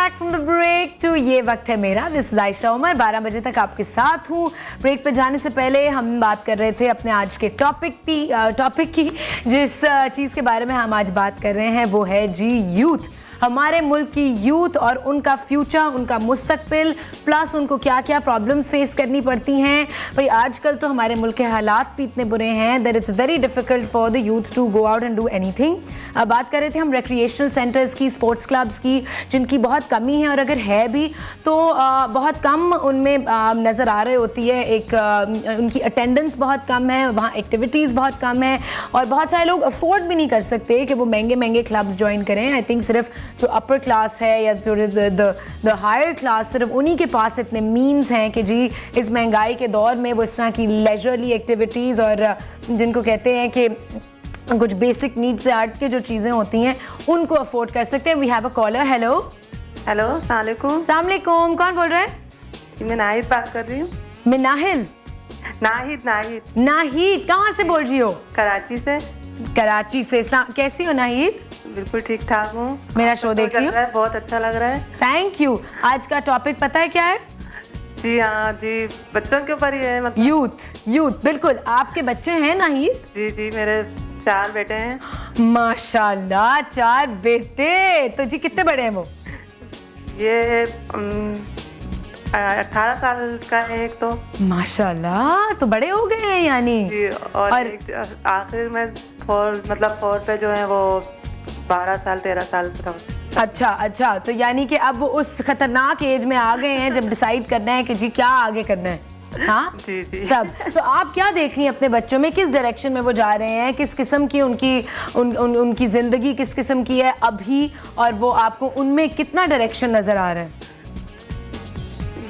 Back from the break to ये वक्त है मेरा। दिस इज आयशा उमर, 12 बजे तक आपके साथ हूँ। ब्रेक पे जाने से पहले हम बात कर रहे थे अपने आज के टॉपिक की। जिस चीज़ के बारे में हम आज बात कर रहे हैं वो है जी यूथ। हमारे मुल्क की यूथ और उनका फ्यूचर, उनका मुस्तकबिल, प्लस उनको क्या क्या प्रॉब्लम्स फेस करनी पड़ती हैं। भाई आजकल तो हमारे मुल्क के हालात भी इतने बुरे हैं that it's very difficult for the youth to go out and do anything. अब बात कर रहे थे हम रिक्रिएशनल सेंटर्स की, स्पोर्ट्स क्लब्स की, जिनकी बहुत कमी है और अगर है भी तो बहुत कम उनमें नज़र आ रही होती है। उनकी अटेंडेंस बहुत कम है, वहाँ एक्टिविटीज़ बहुत कम है और बहुत सारे लोग अफोर्ड भी नहीं कर सकते कि वो महंगे महंगे क्लब्स ज्वाइन करें। आई थिंक सिर्फ जो अपर क्लास है या जो द हायर क्लास, सिर्फ उन्हीं के पास इतने मीन्स हैं कि जी इस महंगाई के दौर में वो इस तरह की लेजरली एक्टिविटीज़ और जिनको कहते हैं कि कुछ बेसिक नीड से हट के जो चीज़ें होती हैं उनको अफोर्ड कर सकते हैं। We have a caller. Hello अस्सलाम वालेकुम। अस्सलाम वालेकुम, कौन बोल रहा है? मैं नाहिद बात कर रही हूँ। मैं नाहिद कहाँ से बोल रही हो? कराची से। कराची से। कैसी हो नाहिद? बिल्कुल ठीक ठाक हूँ। मेरा शो देख रही हो? बहुत अच्छा लग रहा है। Thank you. आज का टॉपिक पता है क्या है? जी हाँ जी, बच्चों के ऊपर ही है। मतलब यूथ बिल्कुल। आपके बच्चे हैं नाहिद? जी मेरे 4 बेटे हैं। माशाल्लाह, 4 बेटे। तो जी कितने बड़े हैं वो? ये 18 साल का है एक तो। माशाल्लाह, तो बड़े हो गए हैं यानी। जी, और आखिर में 4 पे जो है वो 12 साल 13 साल का। अच्छा, तो यानी कि अब वो उस खतरनाक एज में आ गए हैं जब डिसाइड करना है कि जी क्या आगे करना है। हाँ जी सब। तो आप क्या देख रही हैं अपने बच्चों में? किस डायरेक्शन में वो जा रहे हैं? किस किस्म की उनकी ज़िंदगी किस किस्म की है अभी, और वो आपको उनमें कितना डायरेक्शन नज़र आ रहा है?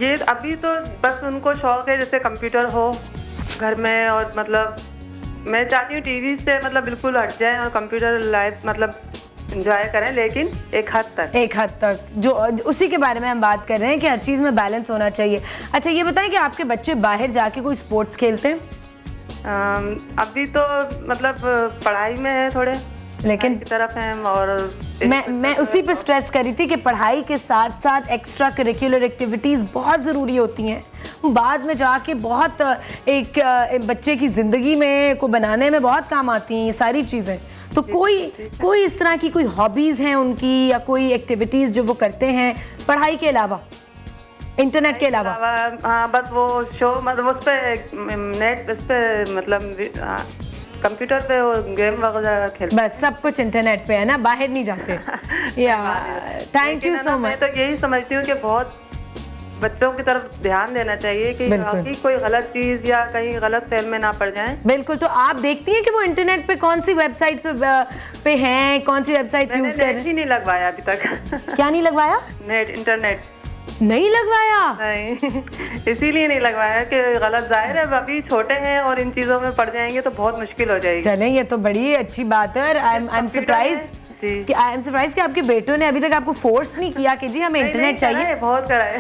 ये अभी तो बस उनको शौक है जैसे कंप्यूटर हो घर में, और मतलब मैं चाहती हूँ टीवी से मतलब बिल्कुल हट जाए और कंप्यूटर लाइफ मतलब एंजॉय करें, लेकिन एक हद तक जो उसी के बारे में हम बात कर रहे हैं कि हर चीज़ में बैलेंस होना चाहिए। अच्छा ये बताएं कि आपके बच्चे बाहर जाके कोई स्पोर्ट्स खेलते हैं? अभी तो मतलब पढ़ाई में है थोड़े, लेकिन की तरफ हैं। और मैं उसी पे स्ट्रेस करी थी कि पढ़ाई के साथ साथ एक्स्ट्रा करिकुलर एक्टिविटीज़ बहुत ज़रूरी होती हैं। बाद में जाके बहुत एक बच्चे की ज़िंदगी में को बनाने में बहुत काम आती हैं ये सारी चीज़ें। तो कोई इस तरह की कोई हॉबीज़ हैं उनकी या कोई एक्टिविटीज़ जो वो करते हैं पढ़ाई के अलावा, इंटरनेट के अलावा? हाँ, बस वो शो मतलब उस पे नेट उस पे मतलब कंप्यूटर पे वो गेम वगैरह खेलते। बस सब कुछ इंटरनेट पे है ना, बाहर नहीं जाते। या थैंक यू सो मच। मैं तो यही समझती हूँ कि बहुत बच्चों की तरफ ध्यान देना चाहिए कि कोई गलत चीज या कहीं गलत फेल में ना पड़ जाएं। बिल्कुल। तो आप देखती हैं कि वो इंटरनेट पे कौन सी वेबसाइट पे हैं, कौन सी वेबसाइट यूज कर रहे हैं? नेट ही नहीं लगवाया अभी तक। क्या नहीं लगवाया? इंटरनेट नहीं लगवाया? नहीं, इसीलिए नहीं लगवाया कि गलत, जाहिर है अभी छोटे हैं और इन चीजों में पड़ जाएंगे तो बहुत मुश्किल हो जाएगी। चलें, ये तो बड़ी अच्छी बात है। आई एम सरप्राइज कि आपके बेटों ने अभी तक आपको फोर्स नहीं किया कि जी हमें इंटरनेट चाहिए। बहुत करा है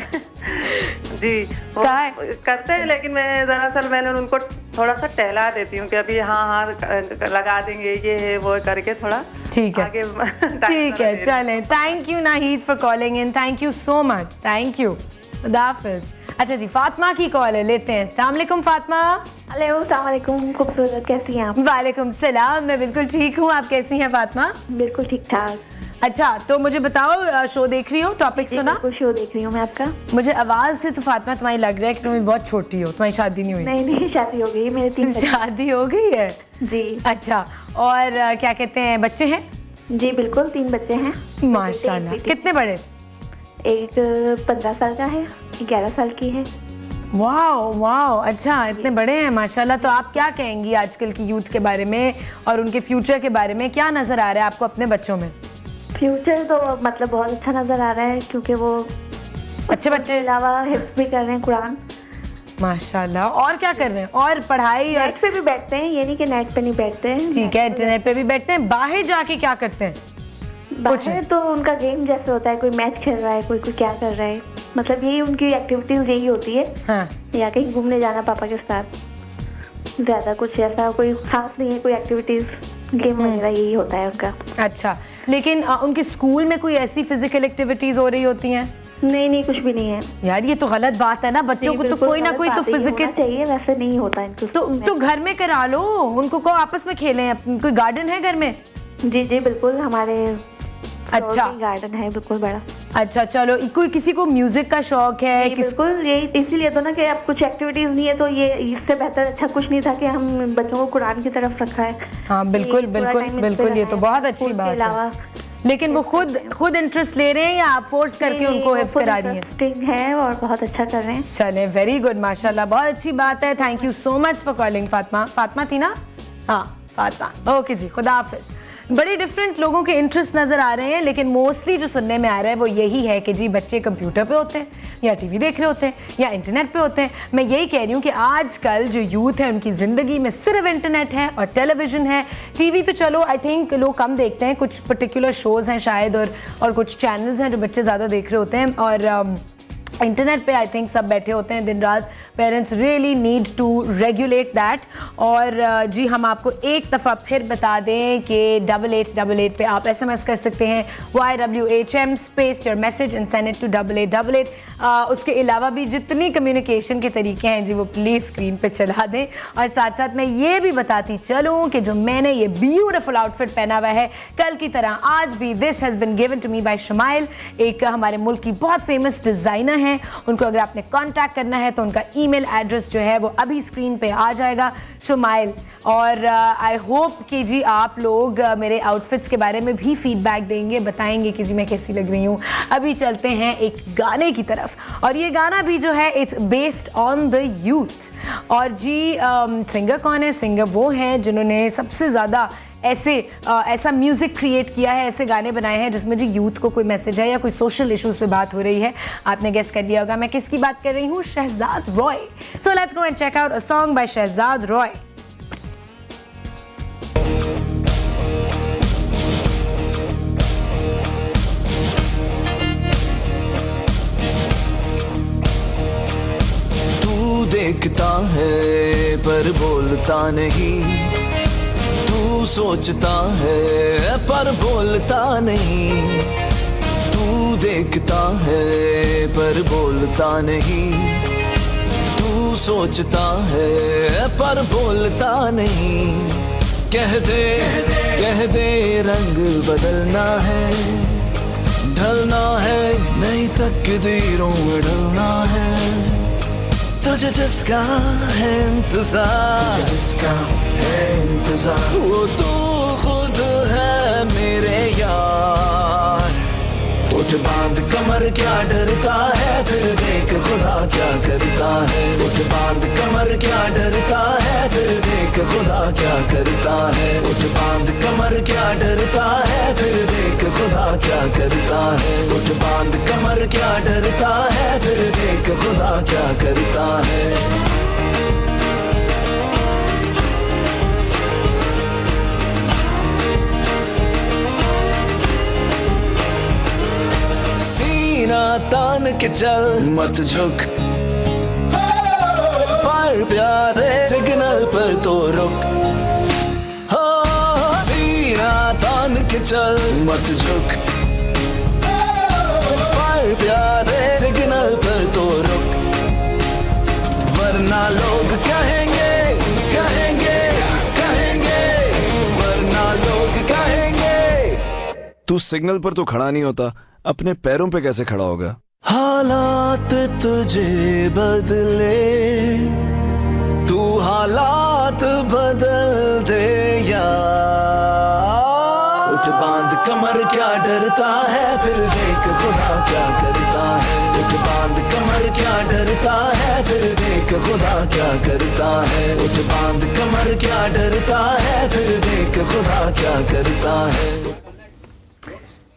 जी, करते हैं, लेकिन मैं दरअसल मैंने उनको थोड़ा सा टहला देती हूँ कि अभी हाँ लगा देंगे, ये है वो करके थोड़ा ठीक है। ठीक है, चलें। Thank you Nahid for calling in, thank you so much, thank you. खुदा हाफिज़। अच्छा जी, फातिमा की कॉल है, लेते हैं। अस्सलाम वालेकुम फातिमा। हेलो, अस्सलाम वालेकुम। खूबसूरत, कैसी हैं आप? वालेकुम सलाम, मैं बिल्कुल ठीक हूँ। आप कैसी हैं फातिमा? बिल्कुल ठीक ठाक। अच्छा, तो मुझे बताओ, शो देख रही हो? टॉपिक सुना? बिल्कुल शो देख रही हूँ मैं आपका। मुझे आवाज़ से तो फातिमा तुम्हारी लग रहा है कि तुम बहुत छोटी हो, तुम्हारी शादी नहीं हुई। नहीं, शादी हो गई मेरी। 3 शादी हो गई है जी। अच्छा, और क्या कहते हैं, बच्चे हैं? जी बिल्कुल, 3 बच्चे हैं माशाल्लाह। कितने बड़े? एक 15 साल का है, 11 साल की है। वाह, अच्छा, इतने बड़े हैं माशाल्लाह। तो आप क्या कहेंगी आजकल की यूथ के बारे में और उनके फ्यूचर के बारे में? क्या नज़र आ रहा है आपको अपने बच्चों में? फ्यूचर तो मतलब बहुत अच्छा नज़र आ रहा है, क्योंकि वो अच्छे बच्चे के अलावा हिफ्ज़ भी कर रहे हैं कुरान माशाल्लाह। और क्या कर रहे हैं? और पढ़ाई? नेट पे भी बैठते हैं, ये नहीं कि नेट पे नहीं बैठते हैं। ठीक है, इंटरनेट पे भी बैठते हैं। बाहर जाके क्या करते हैं? बाहर तो उनका गेम जैसे होता है, कोई मैच खेल रहा है, कोई क्या कर रहा है, मतलब यही उनकी एक्टिविटीज यही होती है। हाँ। या कहीं घूमने जाना पापा के साथ, ज्यादा कुछ ऐसा कोई खास नहीं है, कोई एक्टिविटीज गेम वगैरह यही होता है उनका। अच्छा, लेकिन उनके स्कूल में कोई ऐसी फिजिकल एक्टिविटीज हो रही होती हैं? नहीं, कुछ भी नहीं है यार ये तो गलत बात है ना, बच्चों को तो कोई ना कोई तो फिजिकल चाहिए, वैसे नहीं होता इनको। तो घर में करा लो उनको, को आपस में खेलें। कोई गार्डन है घर में? जी बिल्कुल, हमारे अच्छा गार्डन है बिल्कुल बड़ा। अच्छा चलो, कोई किसी को म्यूजिक का शौक है? बिल्कुल, यही इसीलिए तो ना कि अब कुछ एक्टिविटीज नहीं है, तो ये इससे बेहतर अच्छा कुछ नहीं था कि हम बच्चों को कुरान की तरफ रखा है। हाँ बिल्कुल बिल्कुल बिल्कुल, ये तो बहुत अच्छी बात है। लेकिन वो खुद इंटरेस्ट ले रहे हैं या आप फोर्स करके उनको हिफ्ज करा रही हैं? और बहुत अच्छा कर रहे हैं। चलें, वेरी गुड, माशाल्लाह, बहुत अच्छी बात है। Thank you so much for calling Fatima थी ना? हाँ फातिमा, ओके जी, खुदा हाफिज। बड़े डिफरेंट लोगों के इंटरेस्ट नज़र आ रहे हैं, लेकिन मोस्टली जो सुनने में आ रहा है वो यही है कि जी बच्चे कंप्यूटर पे होते हैं या टीवी देख रहे होते हैं या इंटरनेट पे होते हैं। मैं यही कह रही हूँ कि आजकल जो यूथ है उनकी ज़िंदगी में सिर्फ इंटरनेट है और टेलीविज़न है। टीवी तो चलो आई थिंक लोग कम देखते हैं, कुछ पर्टिकुलर शोज़ हैं शायद और कुछ चैनल्स हैं जो बच्चे ज़्यादा देख रहे होते हैं, और इंटरनेट पे आई थिंक सब बैठे होते हैं दिन रात। Parents really need to regulate that. और जी हम आपको एक दफ़ा फिर बता दें कि 8888 पे आप SMS कर सकते हैं YWHM space your message and send it to 8888। उसके अलावा भी जितनी कम्युनिकेशन के तरीके हैं जी वो प्लीज़ स्क्रीन पे चला दें। और साथ साथ मैं ये भी बताती चलूँ कि जो मैंने ये ब्यूटीफुल आउटफिट पहना हुआ है कल की तरह आज भी, this has been given to me by Shamail, एक हमारे मुल्क की बहुत फेमस डिज़ाइनर हैं। उनको अगर आपने कांटेक्ट करना है तो उनका ईमेल एड्रेस जो है वो अभी स्क्रीन पे आ जाएगा, शुमाइल। और आई होप कि जी आप लोग मेरे आउटफिट्स के बारे में भी फीडबैक देंगे, बताएंगे कि जी मैं कैसी लग रही हूँ। अभी चलते हैं एक गाने की तरफ, और ये गाना भी जो है it's based on the youth. और जी सिंगर कौन है? सिंगर वो हैं जिन्होंने सबसे ज़्यादा ऐसा म्यूज़िक क्रिएट किया है, ऐसे गाने बनाए हैं जिसमें जी यूथ को कोई मैसेज है या कोई सोशल इश्यूज़ पे बात हो रही है। आपने गेस कर लिया होगा मैं किसकी बात कर रही हूँ, Shehzad Roy. So let's go and check out a song by Shehzad Roy. तू देखता है पर बोलता नहीं, तू सोचता है पर बोलता नहीं, तू देखता है पर बोलता नहीं, तू सोचता है पर बोलता नहीं। कह दे रंग बदलना है, ढलना है नई तकदीरों में ढलना है, तुझे जिसका है इंतजार, वो तू खुद है मेरे यार। उठ बांध कमर क्या डरता है, फिर देख खुदा क्या करता है। उठ बांध कमर क्या डरता है, फिर देख खुदा क्या करता है। उठ बांध कमर क्या डरता है, फिर देख खुदा क्या करता है। उठ बांध कमर क्या डरता है, फिर देख खुदा क्या करता है। तान के चल मत झुक, पर प्यारे सिग्नल पर तो रुक। हो सीना तान के चल मत झुक, पर प्यारे सिग्नल पर तो रुक, वरना लोग कहेंगे कहेंगे कहेंगे, वरना लोग कहेंगे। तू सिग्नल पर तो खड़ा नहीं होता, अपने पैरों पे कैसे खड़ा होगा? हालात तुझे बदले, तू हालात बदल दे यार। उठ बांध कमर क्या डरता है, फिर देख खुदा क्या करता है। उठ बांध कमर क्या डरता है, फिर देख खुदा क्या करता है। उठ बांध कमर क्या डरता है, फिर देख खुदा क्या करता है।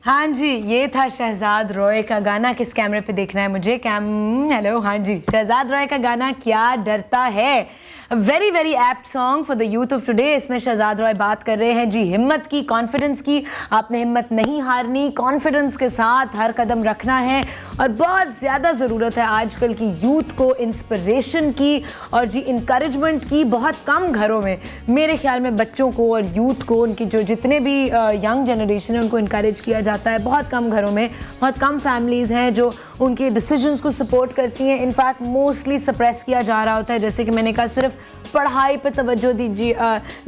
हाँ जी, ये था शहजाद रॉय का गाना। किस कैमरे पे देखना है मुझे? हेलो, हाँ जी, शहजाद रॉय का गाना क्या डरता है। Very very apt song for the youth of today. इसमें शहजाद रॉय बात कर रहे हैं जी हिम्मत की, कॉन्फिडेंस की। आपने हिम्मत नहीं हारनी, कॉन्फिडेंस के साथ हर कदम रखना है और बहुत ज़्यादा ज़रूरत है आजकल की यूथ को इंस्पिरेशन की और जी इंकरेजमेंट की। बहुत कम घरों में मेरे ख्याल में बच्चों को और यूथ को, उनकी जो जितने भी यंग जनरेशन है उनको इनकरेज किया जाता है। बहुत कम घरों में, बहुत कम फैमिलीज़ हैं जो उनके डिसीजंस को सपोर्ट करती हैं। इनफैक्ट मोस्टली सप्रेस किया जा रहा होता है। जैसे कि मैंने कहा, सिर्फ पढ़ाई पे तवज्जो दीजिए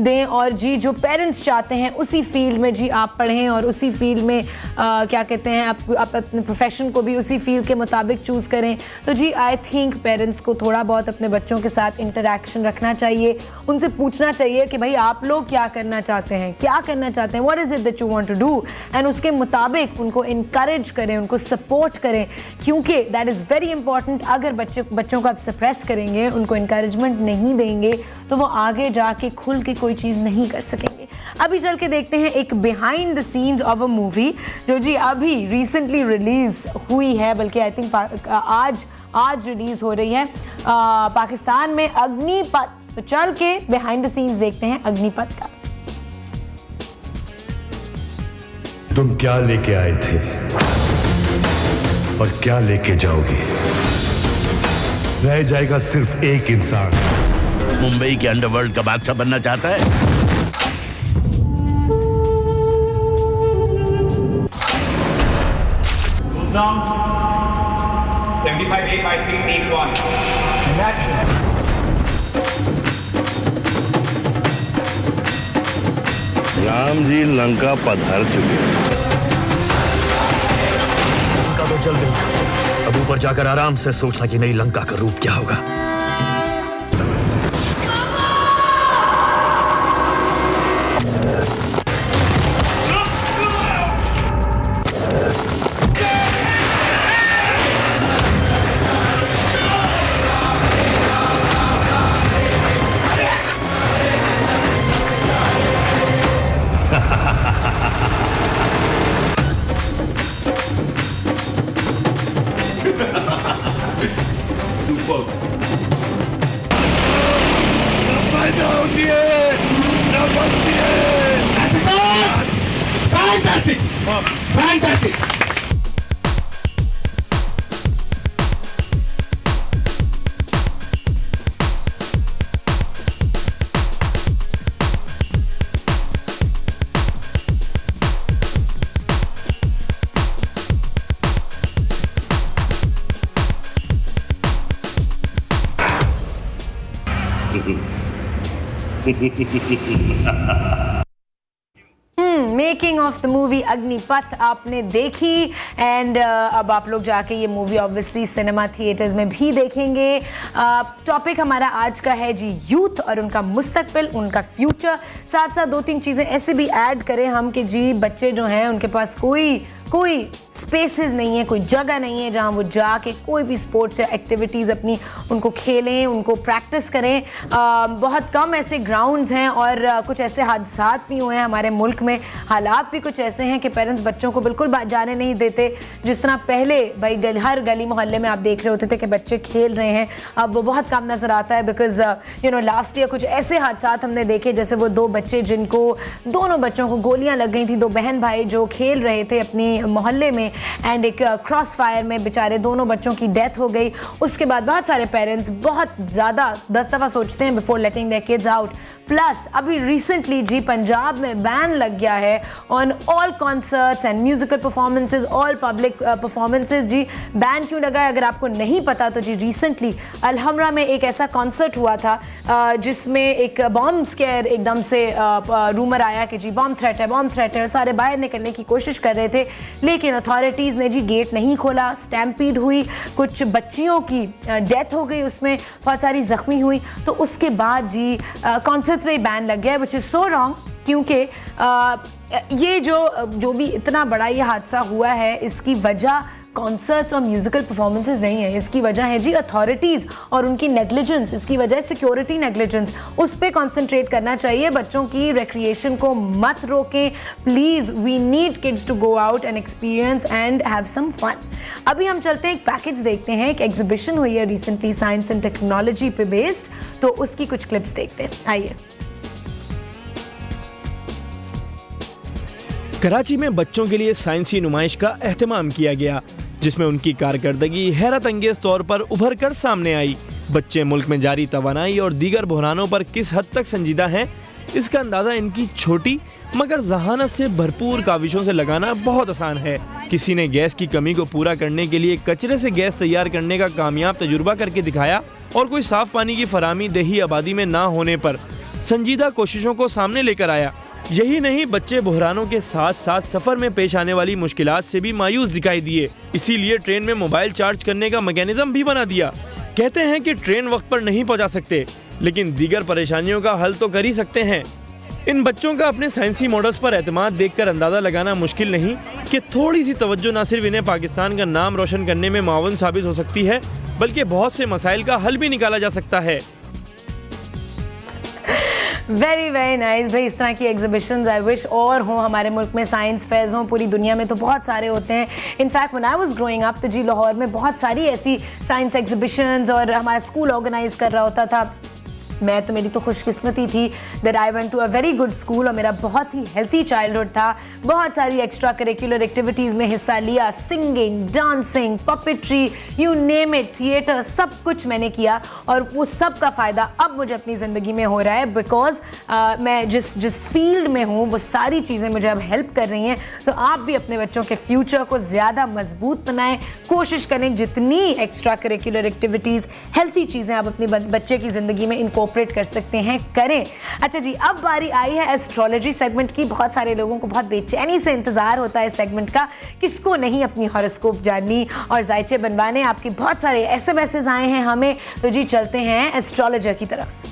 दें और जी जो पेरेंट्स चाहते हैं उसी फील्ड में जी आप पढ़ें और उसी फील्ड में क्या कहते हैं आप अपने प्रोफेशन को भी उसी फील्ड के मुताबिक चूज़ करें। तो जी आई थिंक पेरेंट्स को थोड़ा बहुत अपने बच्चों के साथ इंटरेक्शन रखना चाहिए। उनसे पूछना चाहिए कि भाई आप लोग क्या करना चाहते हैं, what is it that you want to do, and उसके मुताबिक उनको इनकरेज करें, उनको सपोर्ट करें, क्योंकि दैट इज़ वेरी इंपॉर्टेंट। अगर बच्चों को आप सप्रेस करेंगे, उनको इनकरेजमेंट नहीं देंगे, तो वो आगे जाके खुल के कोई चीज़ नहीं कर सकेंगे। अभी चल के देखते हैं एक behind the scenes of a movie जो जी अभी रिसेंटली रिलीज हुई है, बल्कि आई थिंक आज रिलीज हो रही है पाकिस्तान में, अग्निपथ। तो चल के बिहाइंड द सीन्स देखते हैं अग्निपथ का। तुम क्या लेके आए थे और क्या लेके जाओगे? रह जाएगा सिर्फ एक इंसान। मुंबई के अंडरवर्ल्ड का बादशाह बनना चाहता है? राम जी लंका पधार चुके। लंका तो जल गई, अब ऊपर जाकर आराम से सोचना कि नई लंका का रूप क्या होगा। Making of the movie Agneepath आपने देखी एंड अब आप लोग जाके ये मूवी ऑब्वियसली सिनेमा थिएटर्स में भी देखेंगे। टॉपिक हमारा आज का है जी यूथ और उनका मुस्तकबिल, उनका फ्यूचर। साथ साथ दो तीन चीज़ें ऐसे भी ऐड करें हम कि जी बच्चे जो हैं उनके पास कोई स्पेसेस नहीं है, कोई जगह नहीं है जहां वो जाके कोई भी स्पोर्ट्स या एक्टिविटीज़ अपनी उनको खेलें, उनको प्रैक्टिस करें। बहुत कम ऐसे ग्राउंड्स हैं और कुछ ऐसे हादसात भी हुए हैं हमारे मुल्क में। हालात भी कुछ ऐसे हैं कि पेरेंट्स बच्चों को बिल्कुल जाने नहीं देते। जिस तरह पहले भाई हर गली मोहल्ले में आप देख रहे होते थे कि बच्चे खेल रहे हैं, अब वो बहुत कम नज़र आता है। बिकॉज लास्ट ईयर कुछ ऐसे हादसात हमने देखे, जैसे वो दोनों बच्चों को गोलियाँ लग गई थी, दो बहन भाई जो खेल रहे थे अपनी मोहल्ले में, एंड एक क्रॉस फायर में बेचारे दोनों बच्चों की डेथ हो गई। उसके बाद बहुत सारे पेरेंट्स बहुत ज़्यादा 10 दफ़ा सोचते हैं before letting their kids out. Plus अभी रिसेंटली जी पंजाब में बैन लग गया है on all concerts and musical performances, all public performances. जी बैन क्यों लगा है अगर आपको नहीं पता तो जी रिसेंटली अलहमरा में एक ऐसा कॉन्सर्ट हुआ था जिसमें एक बॉम्ब स्केयर एकदम से रूमर आया कि जी बॉम्ब थ्रेट है। सारे बाहर निकलने की कोशिश कर रहे थे, लेकिन अथॉरिटीज़ ने जी गेट नहीं खोला। स्टैम्पीड हुई, कुछ बच्चियों की डेथ हो गई, उसमें बहुत सारी ज़ख्मी हुई। तो उसके बाद जी कॉन्सर्ट्स में बैन लग गया, विच इज़ सो रॉन्ग, क्योंकि ये जो भी इतना बड़ा ये हादसा हुआ है, इसकी वजह कॉन्सर्ट्स और म्यूजिकल परफॉर्मेंसेज नहीं है, इसकी वजह है जी अथॉरिटीज़ और उनकी नेग्लिजेंस, इसकी वजह है सिक्योरिटी नेग्लिजेंस। उस पर कॉन्सेंट्रेट करना चाहिए, बच्चों की रिक्रिएशन को मत रोकें please. We need kids to go out and experience and have some fun. अभी हम चलते हैं, एक पैकेज देखते हैं, एक एग्जीबिशन हुई है रिसेंटली साइंस एंड टेक्नोलॉजी पे बेस्ड, तो उसकी कुछ क्लिप्स देखते हैं, आइए। कराची में बच्चों के लिए साइंसी नुमाइश का एहतमाम किया गया, जिसमें उनकी कारकर्दगी हैरत अंगेज तौर पर उभर कर सामने आई। बच्चे मुल्क में जारी तवानाई और दीगर बहरानों पर किस हद तक संजीदा हैं, इसका अंदाजा इनकी छोटी मगर जहानत से भरपूर काविशों से लगाना बहुत आसान है। किसी ने गैस की कमी को पूरा करने के लिए कचरे से गैस तैयार करने का कामयाब तजुर्बा करके दिखाया, और कोई साफ पानी की फराहमी देही आबादी में ना होने पर संजीदा कोशिशों को सामने लेकर आया। यही नहीं, बच्चे बहरानों के साथ साथ सफर में पेश आने वाली मुश्किलात से भी मायूस दिखाई दिए, इसीलिए ट्रेन में मोबाइल चार्ज करने का मैकेनिज्म भी बना दिया। कहते हैं कि ट्रेन वक्त पर नहीं पहुंचा सकते, लेकिन दीगर परेशानियों का हल तो कर ही सकते हैं। इन बच्चों का अपने साइंसी मॉडल्स पर एतमाद देखकर अंदाजा लगाना मुश्किल नहीं कि थोड़ी सी तवज्जो न सिर्फ इन्हें पाकिस्तान का नाम रोशन करने में मुआवन साबित हो सकती है, बल्कि बहुत से मसाइल का हल भी निकाला जा सकता है। वेरी वेरी नाइस भाई, इस तरह की एग्जीबिशंस आई विश और हों हमारे मुल्क में, साइंस फेयर्स हों, पूरी दुनिया में तो बहुत सारे होते हैं। In fact when I was growing up तो जी लाहौर में बहुत सारी ऐसी साइंस एग्जीबिशंस और हमारा स्कूल ऑर्गेनाइज कर रहा होता था। मैं तो, मेरी तो खुशकिस्मती थी that I went to a very good school और मेरा बहुत ही हेल्थी चाइल्डहुड था। बहुत सारी एक्स्ट्रा करिकुलर एक्टिविटीज़ में हिस्सा लिया, singing, dancing, puppetry, you name it, theatre, सब कुछ मैंने किया और वो सब का फ़ायदा अब मुझे अपनी ज़िंदगी में हो रहा है बिकॉज मैं जिस फील्ड में हूँ वो सारी चीज़ें मुझे अब हेल्प कर रही हैं। तो आप भी अपने बच्चों के फ्यूचर को ज़्यादा मजबूत बनाएं, कोशिश करें जितनी एक्स्ट्रा करिकुलर एक्टिविटीज़, हेल्थी चीज़ें आप अपने बच्चे की ज़िंदगी में इनको ऑपरेट कर सकते हैं, करें। अच्छा जी, अब बारी आई है एस्ट्रोलॉजी सेगमेंट की। बहुत सारे लोगों को बहुत बेचैनी से इंतजार होता है इस सेगमेंट का, किसको नहीं अपनी हॉरोस्कोप जाननी और जायचे बनवाने। आपके बहुत सारे SMS आए हैं हमें, तो जी चलते हैं एस्ट्रोलॉजर की तरफ।